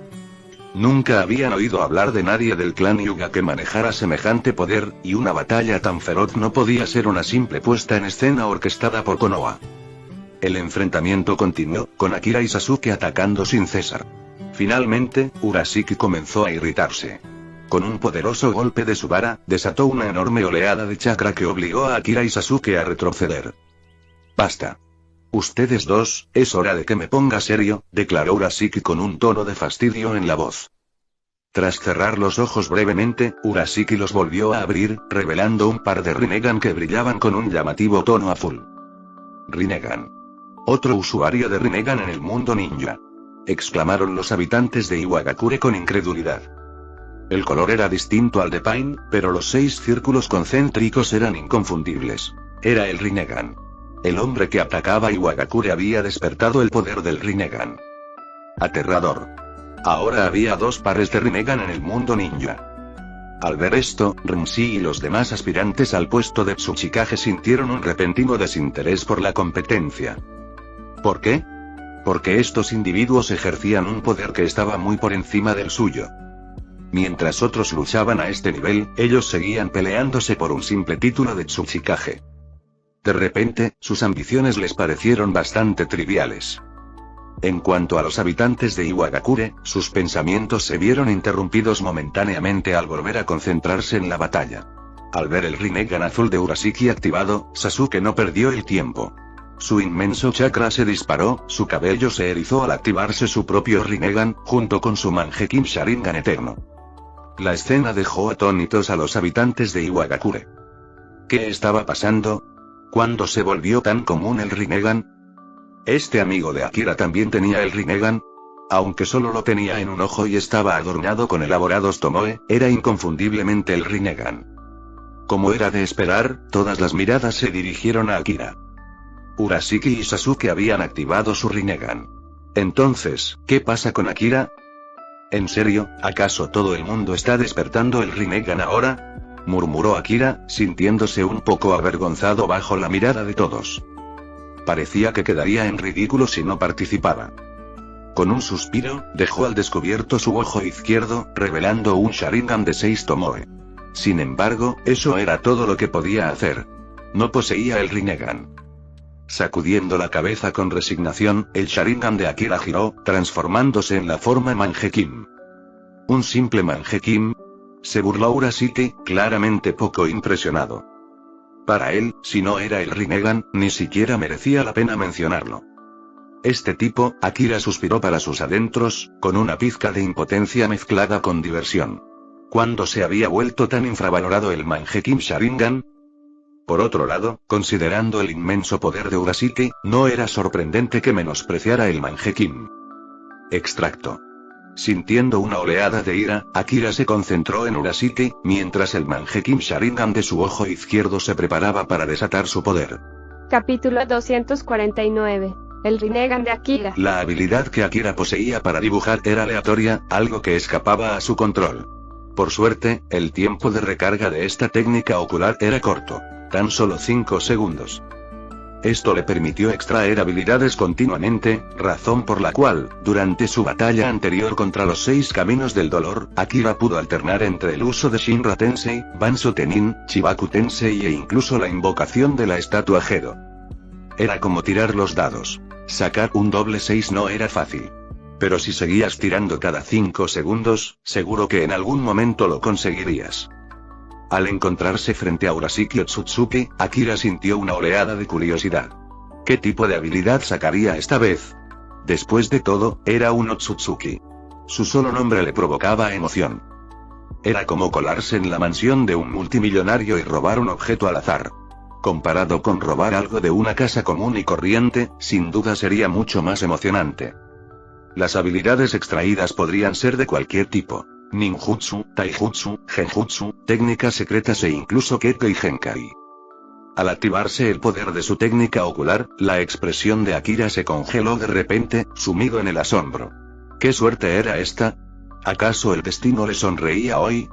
Nunca habían oído hablar de nadie del clan Hyuga que manejara semejante poder, y una batalla tan feroz no podía ser una simple puesta en escena orquestada por Konoha. El enfrentamiento continuó, con Akira y Sasuke atacando sin cesar. Finalmente, Urashiki comenzó a irritarse. Con un poderoso golpe de su vara, desató una enorme oleada de chakra que obligó a Akira y Sasuke a retroceder. «Basta. Ustedes dos, es hora de que me ponga serio», declaró Urashiki con un tono de fastidio en la voz. Tras cerrar los ojos brevemente, Urashiki los volvió a abrir, revelando un par de Rinnegan que brillaban con un llamativo tono azul. «Rinnegan. Otro usuario de Rinnegan en el mundo ninja», exclamaron los habitantes de Iwagakure con incredulidad. El color era distinto al de Pain, pero los 6 círculos concéntricos eran inconfundibles. Era el Rinnegan. El hombre que atacaba Iwagakure había despertado el poder del Rinnegan. Aterrador. Ahora había 2 pares de Rinnegan en el mundo ninja. Al ver esto, Renshi y los demás aspirantes al puesto de Tsuchikage sintieron un repentino desinterés por la competencia. ¿Por qué? Porque estos individuos ejercían un poder que estaba muy por encima del suyo. Mientras otros luchaban a este nivel, ellos seguían peleándose por un simple título de Tsuchikage. De repente, sus ambiciones les parecieron bastante triviales. En cuanto a los habitantes de Iwagakure, sus pensamientos se vieron interrumpidos momentáneamente al volver a concentrarse en la batalla. Al ver el Rinnegan azul de Urashiki activado, Sasuke no perdió el tiempo. Su inmenso chakra se disparó, su cabello se erizó al activarse su propio Rinnegan, junto con su Mangekyou Sharingan eterno. La escena dejó atónitos a los habitantes de Iwagakure. ¿Qué estaba pasando? ¿Cuándo se volvió tan común el Rinnegan? ¿Este amigo de Akira también tenía el Rinnegan? Aunque solo lo tenía en un ojo y estaba adornado con elaborados tomoe, era inconfundiblemente el Rinnegan. Como era de esperar, todas las miradas se dirigieron a Akira. Urashiki y Sasuke habían activado su Rinnegan. Entonces, ¿qué pasa con Akira? ¿En serio, acaso todo el mundo está despertando el Rinnegan ahora?, murmuró Akira, sintiéndose un poco avergonzado bajo la mirada de todos. Parecía que quedaría en ridículo si no participaba. Con un suspiro, dejó al descubierto su ojo izquierdo, revelando un Sharingan de 6 tomoe. Sin embargo, eso era todo lo que podía hacer. No poseía el Rinnegan. Sacudiendo la cabeza con resignación, el Sharingan de Akira giró, transformándose en la forma Mangekyou. ¿Un simple Mangekyou?, se burló Urashiki, claramente poco impresionado. Para él, si no era el Rinnegan, ni siquiera merecía la pena mencionarlo. Este tipo, Akira suspiró para sus adentros, con una pizca de impotencia mezclada con diversión. ¿Cuándo se había vuelto tan infravalorado el Mangekyou Sharingan? Por otro lado, considerando el inmenso poder de Urashiki, no era sorprendente que menospreciara el Mangekyou. Extracto. Sintiendo una oleada de ira, Akira se concentró en Urashiki, mientras el Mangekyou Sharingan de su ojo izquierdo se preparaba para desatar su poder. Capítulo 249. El Rinnegan de Akira. La habilidad que Akira poseía para dibujar era aleatoria, algo que escapaba a su control. Por suerte, el tiempo de recarga de esta técnica ocular era corto, tan solo 5 segundos. Esto le permitió extraer habilidades continuamente, razón por la cual, durante su batalla anterior contra los 6 caminos del dolor, Akira pudo alternar entre el uso de Shinra Tensei, Banzo Tenin, Chibaku Tensei e incluso la invocación de la estatua Gedo. Era como tirar los dados. Sacar un doble 6 no era fácil. Pero si seguías tirando cada 5 segundos, seguro que en algún momento lo conseguirías. Al encontrarse frente a Urashiki Otsutsuki, Akira sintió una oleada de curiosidad. ¿Qué tipo de habilidad sacaría esta vez? Después de todo, era un Otsutsuki. Su solo nombre le provocaba emoción. Era como colarse en la mansión de un multimillonario y robar un objeto al azar. Comparado con robar algo de una casa común y corriente, sin duda sería mucho más emocionante. Las habilidades extraídas podrían ser de cualquier tipo. Ninjutsu, taijutsu, genjutsu, técnicas secretas e incluso keke y genkai. Al activarse el poder de su técnica ocular, la expresión de Akira se congeló de repente, sumido en el asombro. ¿Qué suerte era esta? ¿Acaso el destino le sonreía hoy?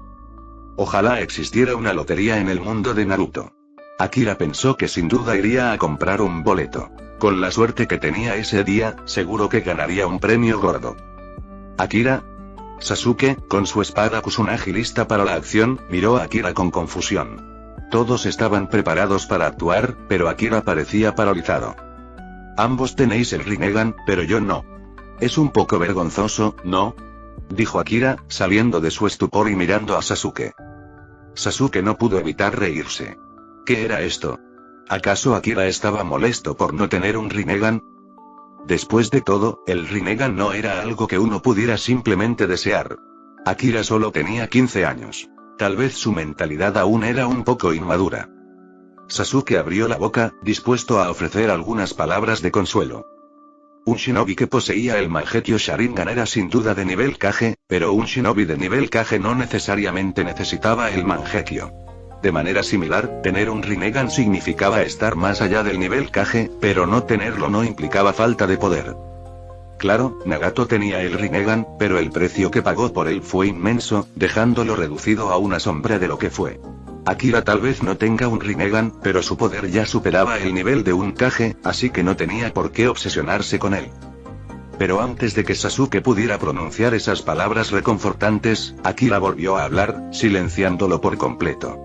Ojalá existiera una lotería en el mundo de Naruto. Akira pensó que sin duda iría a comprar un boleto. Con la suerte que tenía ese día, seguro que ganaría un premio gordo. ¿Akira? Sasuke, con su espada Kusunagi lista para la acción, miró a Akira con confusión. Todos estaban preparados para actuar, pero Akira parecía paralizado. Ambos tenéis el Rinnegan, pero yo no. Es un poco vergonzoso, ¿no? Dijo Akira, saliendo de su estupor y mirando a Sasuke. Sasuke no pudo evitar reírse. ¿Qué era esto? ¿Acaso Akira estaba molesto por no tener un Rinnegan? Después de todo, el Rinnegan no era algo que uno pudiera simplemente desear. Akira solo tenía 15 años. Tal vez su mentalidad aún era un poco inmadura. Sasuke abrió la boca, dispuesto a ofrecer algunas palabras de consuelo. Un shinobi que poseía el Mangekyo Sharingan era sin duda de nivel Kage, pero un shinobi de nivel Kage no necesariamente necesitaba el Mangekyo. De manera similar, tener un Rinnegan significaba estar más allá del nivel Kage, pero no tenerlo no implicaba falta de poder. Claro, Nagato tenía el Rinnegan, pero el precio que pagó por él fue inmenso, dejándolo reducido a una sombra de lo que fue. Akira tal vez no tenga un Rinnegan, pero su poder ya superaba el nivel de un Kage, así que no tenía por qué obsesionarse con él. Pero antes de que Sasuke pudiera pronunciar esas palabras reconfortantes, Akira volvió a hablar, silenciándolo por completo.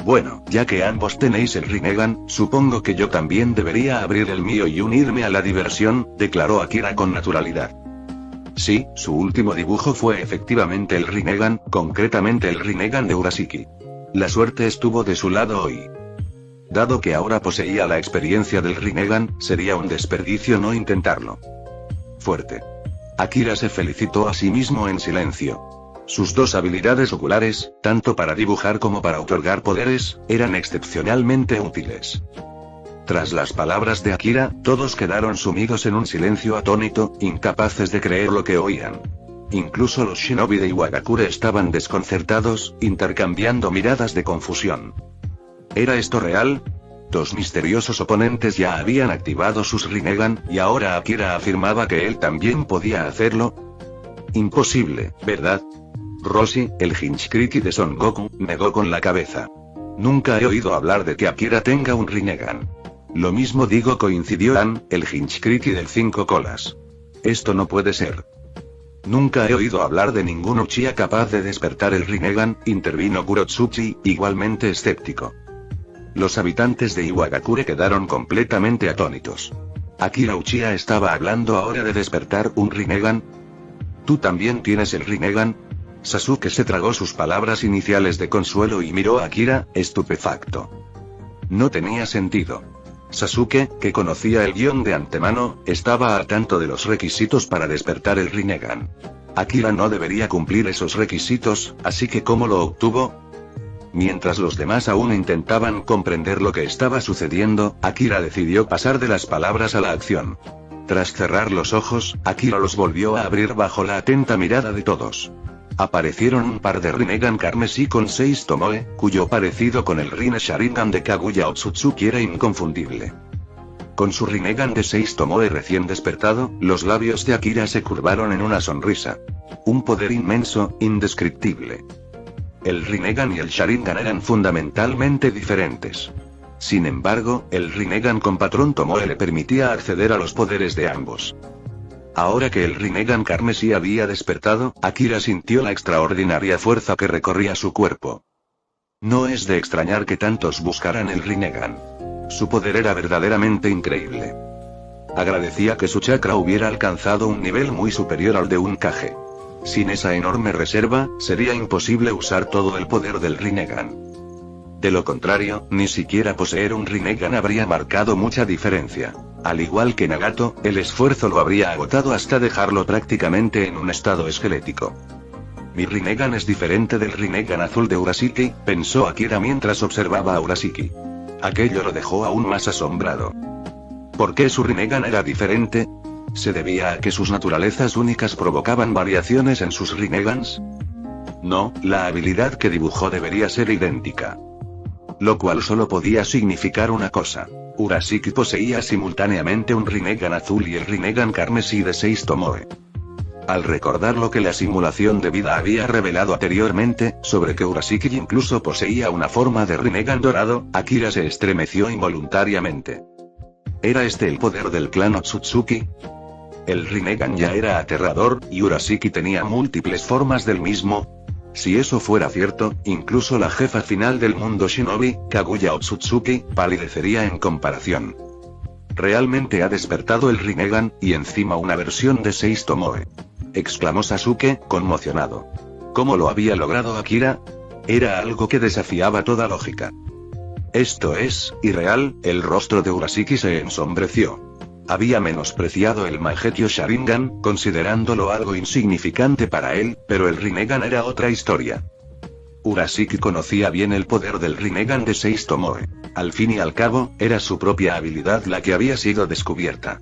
Bueno, ya que ambos tenéis el Rinnegan, supongo que yo también debería abrir el mío y unirme a la diversión, declaró Akira con naturalidad. Sí, su último dibujo fue efectivamente el Rinnegan, concretamente el Rinnegan de Urashiki. La suerte estuvo de su lado hoy. Dado que ahora poseía la experiencia del Rinnegan, sería un desperdicio no intentarlo. Fuerte. Akira se felicitó a sí mismo en silencio. Sus dos habilidades oculares, tanto para dibujar como para otorgar poderes, eran excepcionalmente útiles. Tras las palabras de Akira, todos quedaron sumidos en un silencio atónito, incapaces de creer lo que oían. Incluso los shinobi de Iwagakure estaban desconcertados, intercambiando miradas de confusión. ¿Era esto real? Dos misteriosos oponentes ya habían activado sus Rinnegan, y ahora Akira afirmaba que él también podía hacerlo. Imposible, ¿verdad? Roshi, el Jinchuriki de Son Goku, negó con la cabeza. Nunca he oído hablar de que Akira tenga un Rinnegan. Lo mismo digo, coincidió An, el Jinchuriki del 5 colas. Esto no puede ser. Nunca he oído hablar de ningún Uchiha capaz de despertar el Rinnegan, intervino Kurotsuchi, igualmente escéptico. Los habitantes de Iwagakure quedaron completamente atónitos. ¿Akira Uchiha estaba hablando ahora de despertar un Rinnegan? ¿Tú también tienes el Rinnegan? Sasuke se tragó sus palabras iniciales de consuelo y miró a Akira, estupefacto. No tenía sentido. Sasuke, que conocía el guión de antemano, estaba al tanto de los requisitos para despertar el Rinnegan. Akira no debería cumplir esos requisitos, así que ¿cómo lo obtuvo? Mientras los demás aún intentaban comprender lo que estaba sucediendo, Akira decidió pasar de las palabras a la acción. Tras cerrar los ojos, Akira los volvió a abrir bajo la atenta mirada de todos. Aparecieron un par de Rinnegan carmesí con 6 Tomoe, cuyo parecido con el Rinne Sharingan de Kaguya Otsutsuki era inconfundible. Con su Rinnegan de 6 Tomoe recién despertado, los labios de Akira se curvaron en una sonrisa. Un poder inmenso, indescriptible. El Rinnegan y el Sharingan eran fundamentalmente diferentes. Sin embargo, el Rinnegan con patrón Tomoe le permitía acceder a los poderes de ambos. Ahora que el Rinnegan carmesí había despertado, Akira sintió la extraordinaria fuerza que recorría su cuerpo. No es de extrañar que tantos buscaran el Rinnegan. Su poder era verdaderamente increíble. Agradecía que su chakra hubiera alcanzado un nivel muy superior al de un Kage. Sin esa enorme reserva, sería imposible usar todo el poder del Rinnegan. De lo contrario, ni siquiera poseer un Rinnegan habría marcado mucha diferencia. Al igual que Nagato, el esfuerzo lo habría agotado hasta dejarlo prácticamente en un estado esquelético. Mi Rinnegan es diferente del Rinnegan azul de Urashiki, pensó Akira mientras observaba a Urashiki. Aquello lo dejó aún más asombrado. ¿Por qué su Rinnegan era diferente? ¿Se debía a que sus naturalezas únicas provocaban variaciones en sus Rinnegans? No, la habilidad que dibujó debería ser idéntica. Lo cual solo podía significar una cosa. Urashiki poseía simultáneamente un Rinnegan azul y el Rinnegan carmesí de 6 Tomoe. Al recordar lo que la simulación de vida había revelado anteriormente, sobre que Urashiki incluso poseía una forma de Rinnegan dorado, Akira se estremeció involuntariamente. ¿Era este el poder del clan Otsutsuki? El Rinnegan ya era aterrador, y Urashiki tenía múltiples formas del mismo. Si eso fuera cierto, incluso la jefa final del mundo shinobi, Kaguya Otsutsuki, palidecería en comparación. Realmente ha despertado el Rinnegan, y encima una versión de 6 Tomoe. Exclamó Sasuke, conmocionado. ¿Cómo lo había logrado Akira? Era algo que desafiaba toda lógica. Esto es irreal, el rostro de Urashiki se ensombreció. Había menospreciado el Mangekyou Sharingan, considerándolo algo insignificante para él, pero el Rinnegan era otra historia. Urashiki conocía bien el poder del Rinnegan de 6 Tomoe. Al fin y al cabo, era su propia habilidad la que había sido descubierta.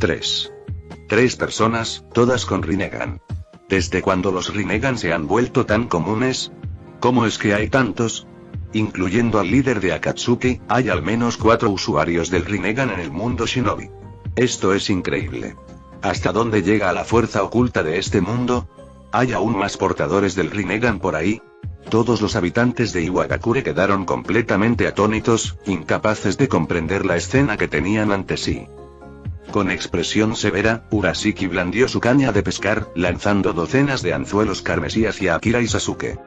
3 personas, todas con Rinnegan. ¿Desde cuándo los Rinnegan se han vuelto tan comunes? ¿Cómo es que hay tantos? Incluyendo al líder de Akatsuki, hay al menos 4 usuarios del Rinnegan en el mundo shinobi. Esto es increíble. ¿Hasta dónde llega la fuerza oculta de este mundo? ¿Hay aún más portadores del Rinnegan por ahí? Todos los habitantes de Iwagakure quedaron completamente atónitos, incapaces de comprender la escena que tenían ante sí. Con expresión severa, Urashiki blandió su caña de pescar, lanzando docenas de anzuelos carmesí hacia Akira y Sasuke.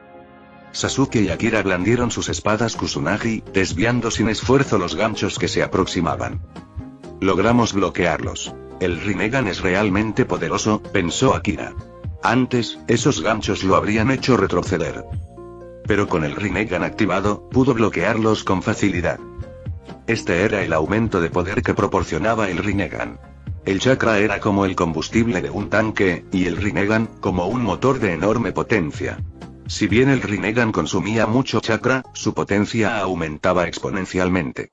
Sasuke y Akira blandieron sus espadas Kusunagi, desviando sin esfuerzo los ganchos que se aproximaban. Logramos bloquearlos. El Rinnegan es realmente poderoso, pensó Akira. Antes, esos ganchos lo habrían hecho retroceder. Pero con el Rinnegan activado, pudo bloquearlos con facilidad. Este era el aumento de poder que proporcionaba el Rinnegan. El chakra era como el combustible de un tanque, y el Rinnegan, como un motor de enorme potencia. Si bien el Rinnegan consumía mucho chakra, su potencia aumentaba exponencialmente.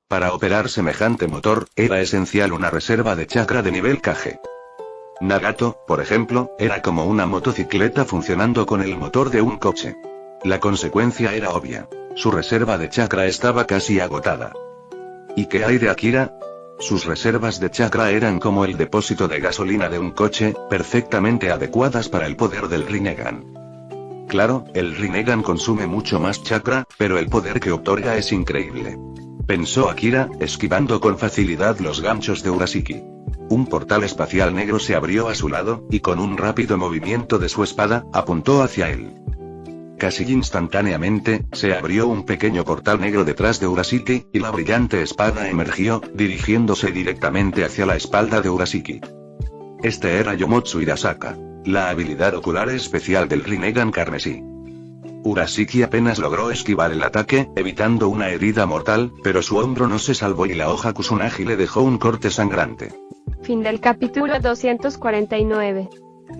Para operar semejante motor, era esencial una reserva de chakra de nivel Kage. Nagato, por ejemplo, era como una motocicleta funcionando con el motor de un coche. La consecuencia era obvia. Su reserva de chakra estaba casi agotada. ¿Y qué hay de Akira? Sus reservas de chakra eran como el depósito de gasolina de un coche, perfectamente adecuadas para el poder del Rinnegan. Claro, el Rinnegan consume mucho más chakra, pero el poder que otorga es increíble. Pensó Akira, esquivando con facilidad los ganchos de Urashiki. Un portal espacial negro se abrió a su lado, y con un rápido movimiento de su espada, apuntó hacia él. Casi instantáneamente, se abrió un pequeño portal negro detrás de Urashiki, y la brillante espada emergió, dirigiéndose directamente hacia la espalda de Urashiki. Este era Yomotsu Hirasaka, la habilidad ocular especial del Rinnegan carmesí. Urashiki apenas logró esquivar el ataque, evitando una herida mortal, pero su hombro no se salvó y la hoja Kusunagi le dejó un corte sangrante. Fin del capítulo 249.